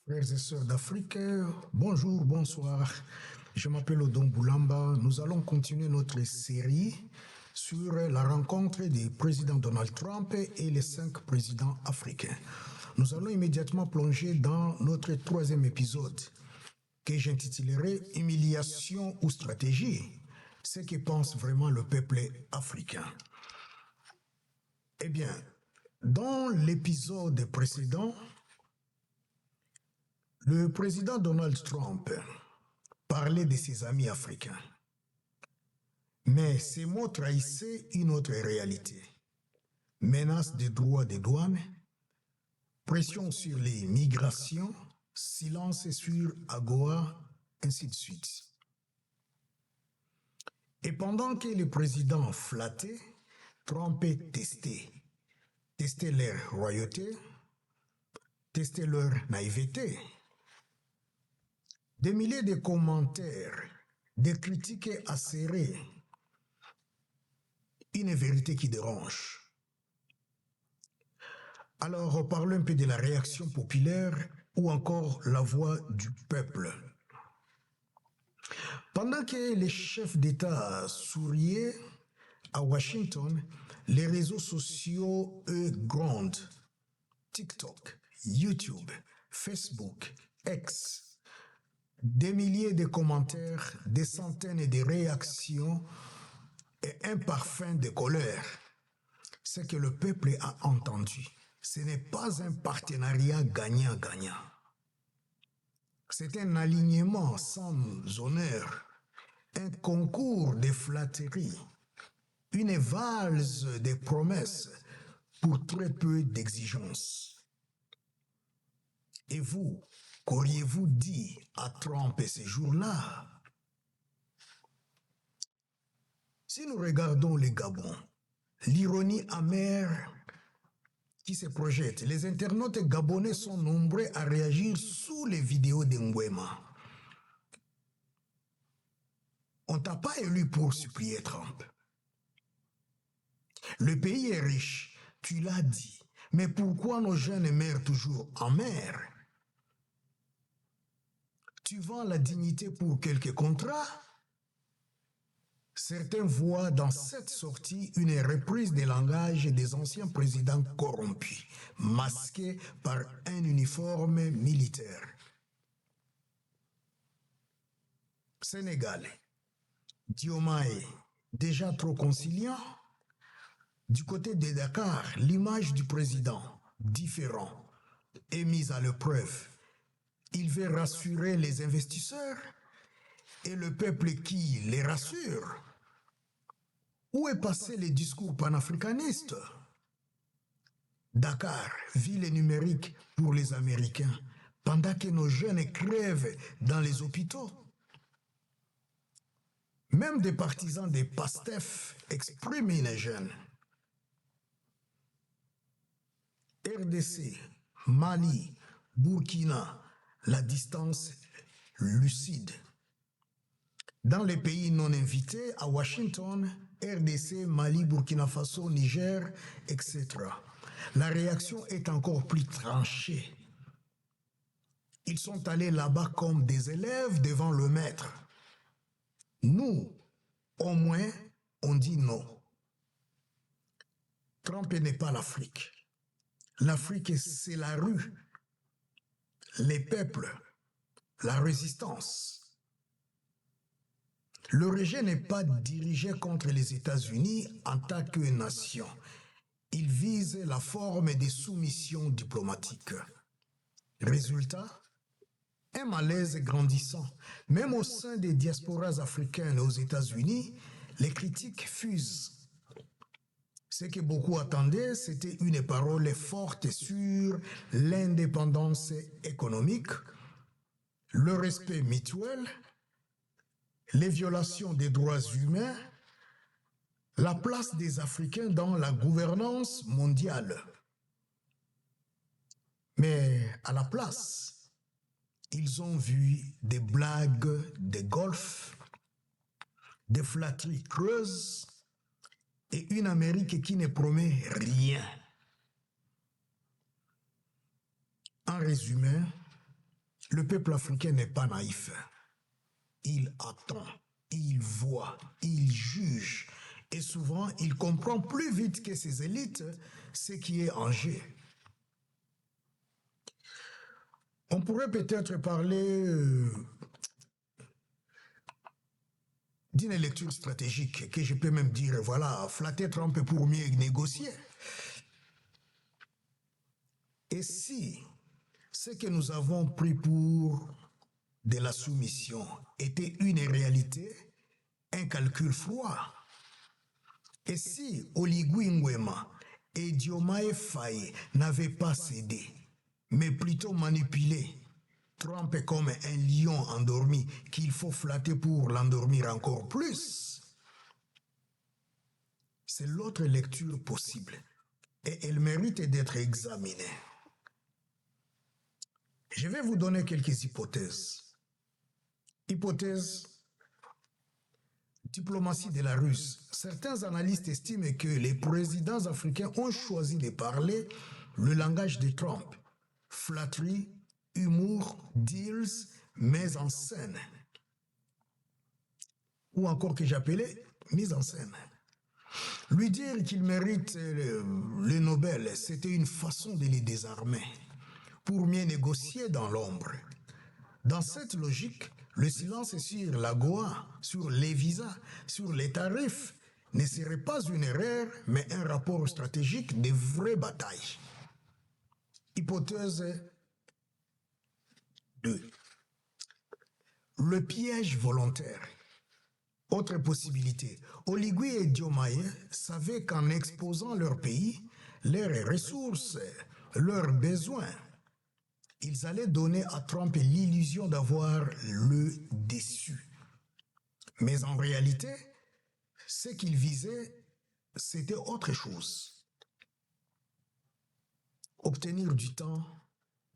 Frères et sœurs d'Afrique, bonjour, bonsoir. Je m'appelle Odon Boulamba. Nous allons continuer notre série sur la rencontre du président Donald Trump et les 5 présidents africains. Nous allons immédiatement plonger dans notre 3e épisode que j'intitulerai « Humiliation ou stratégie ?» ce que pense vraiment le peuple africain. Eh bien, dans l'épisode précédent, le président Donald Trump parlait de ses amis africains. Mais ces mots trahissaient une autre réalité. Menace des droits des douanes, pression sur les migrations, silence sur AGOA, ainsi de suite. Et pendant que les présidents flattaient, Trump testait leur royauté, testait leur naïveté. Des milliers de commentaires, des critiques acérées, une vérité qui dérange. Alors, parlons un peu de la réaction populaire ou encore la voix du peuple. Pendant que les chefs d'État souriaient à Washington, les réseaux sociaux, eux, grondent. TikTok, YouTube, Facebook, X, des milliers de commentaires, des centaines de réactions et un parfum de colère. Ce que le peuple a entendu, ce n'est pas un partenariat gagnant-gagnant. C'est un alignement sans honneur, un concours de flatteries, une valse de promesses pour très peu d'exigences. Et vous, qu'auriez-vous dit à Trump ces jours-là? Si nous regardons le Gabon, l'ironie amère qui se projette, les internautes gabonais sont nombreux à réagir sous les vidéos de Nguema. On t'a pas élu pour supplier Trump. Le pays est riche, tu l'as dit, mais pourquoi nos jeunes meurent toujours en mer? Tu vends la dignité pour quelques contrats? Certains voient dans cette sortie une reprise des langages des anciens présidents corrompus, masqués par un uniforme militaire. Sénégal, Diomaye, déjà trop conciliant. Du côté de Dakar, l'image du président, différent, est mise à l'épreuve. Il veut rassurer les investisseurs et le peuple qui les rassure. Où est passé le discours panafricaniste? Dakar, ville numérique pour les Américains, pendant que nos jeunes crèvent dans les hôpitaux. Même des partisans des PASTEF expriment une gêne. RDC, Mali, Burkina, la distance lucide. Dans les pays non invités, à Washington, RDC, Mali, Burkina Faso, Niger, etc. La réaction est encore plus tranchée. Ils sont allés là-bas comme des élèves devant le maître. Nous, au moins, on dit non. Trump n'est pas l'Afrique. L'Afrique, c'est la rue, les peuples, la résistance. Le rejet n'est pas dirigé contre les États-Unis en tant que nation. Il vise la forme de soumission diplomatique. Résultat, un malaise grandissant. Même au sein des diasporas africaines aux États-Unis, les critiques fusent. Ce que beaucoup attendaient, c'était une parole forte sur l'indépendance économique, le respect mutuel, les violations des droits humains, la place des Africains dans la gouvernance mondiale. Mais à la place, ils ont vu des blagues de golf, des flatteries creuses et une Amérique qui ne promet rien. En résumé, Le peuple africain n'est pas naïf. Il attend, il voit, il juge. Et souvent, il comprend plus vite que ses élites ce qui est en jeu. On pourrait peut-être parler d'une lecture stratégique, que je peux même dire, voilà, flatter Trump pour mieux négocier. Et si ce que nous avons pris pour de la soumission était une réalité, un calcul froid, et si Oligui Nguema et Diomaye Faye n'avaient pas cédé, mais plutôt manipulé Trump comme un lion endormi qu'il faut flatter pour l'endormir encore plus, c'est l'autre lecture possible et elle mérite d'être examinée. Je vais vous donner quelques hypothèses. Hypothèse diplomatie de la Russie. Certains analystes estiment que les présidents africains ont choisi de parler le langage de Trump. Flatterie, humour, deals, mise en scène. Ou encore que j'appelais mise en scène. Lui dire qu'il mérite le Nobel, c'était une façon de les désarmer pour mieux négocier dans l'ombre. Dans cette logique, le silence sur l'AGOA, sur les visas, sur les tarifs, ne serait pas une erreur, mais un rapport stratégique de vraie bataille. Hypothèse 2. Le piège volontaire. Autre possibilité, Oligui et Diomaye savaient qu'en exposant leur pays, leurs ressources, leurs besoins, ils allaient donner à Trump l'illusion d'avoir le dessus. Mais en réalité, ce qu'ils visaient, c'était autre chose. Obtenir du temps,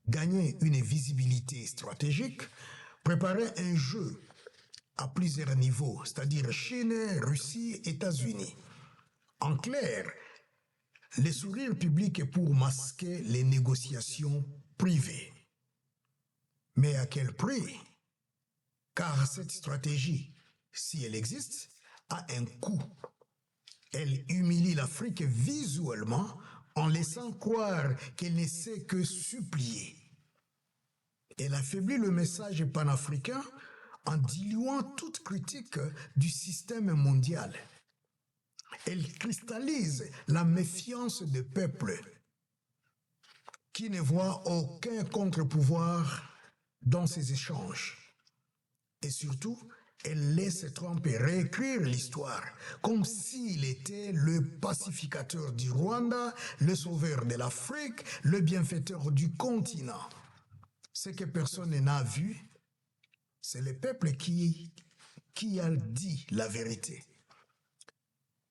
gagner une visibilité stratégique, préparer un jeu à plusieurs niveaux, c'est-à-dire Chine, Russie, États-Unis. En clair, les sourires publics pour masquer les négociations privées. Mais à quel prix? Car cette stratégie, si elle existe, a un coût. Elle humilie l'Afrique visuellement en laissant croire qu'elle ne sait que supplier. Elle affaiblit le message panafricain en diluant toute critique du système mondial. Elle cristallise la méfiance des peuples qui ne voient aucun contre-pouvoir dans ces échanges. Et surtout, elle laisse Trump réécrire l'histoire comme s'il était le pacificateur du Rwanda, le sauveur de l'Afrique, le bienfaiteur du continent. Ce que personne n'a vu, c'est le peuple qui a dit la vérité,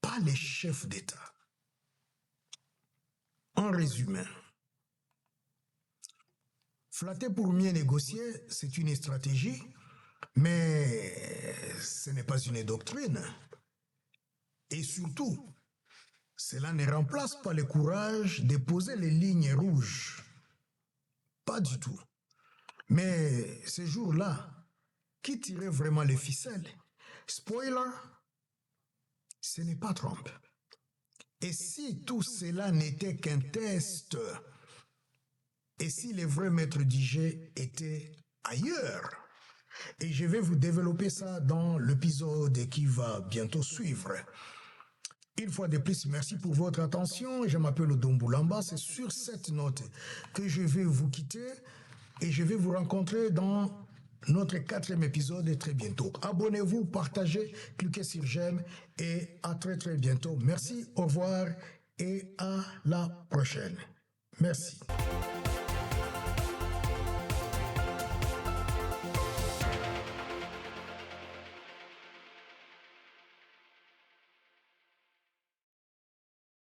pas les chefs d'État. En résumé, flatter pour mieux négocier, c'est une stratégie, mais ce n'est pas une doctrine. Et surtout, cela ne remplace pas le courage de poser les lignes rouges. Pas du tout. Mais ce jour-là, qui tirait vraiment les ficelles? Spoiler, ce n'est pas Trump. Et si tout cela n'était qu'un test, et si les vrais maîtres du jeu étaient ailleurs? Et je vais vous développer ça dans l'épisode qui va bientôt suivre. Une fois de plus, merci pour votre attention. Je m'appelle Odomboulamba. C'est sur cette note que je vais vous quitter et je vais vous rencontrer dans notre 4e épisode très bientôt. Abonnez-vous, partagez, cliquez sur j'aime et à très très bientôt. Merci, au revoir et à la prochaine. Merci.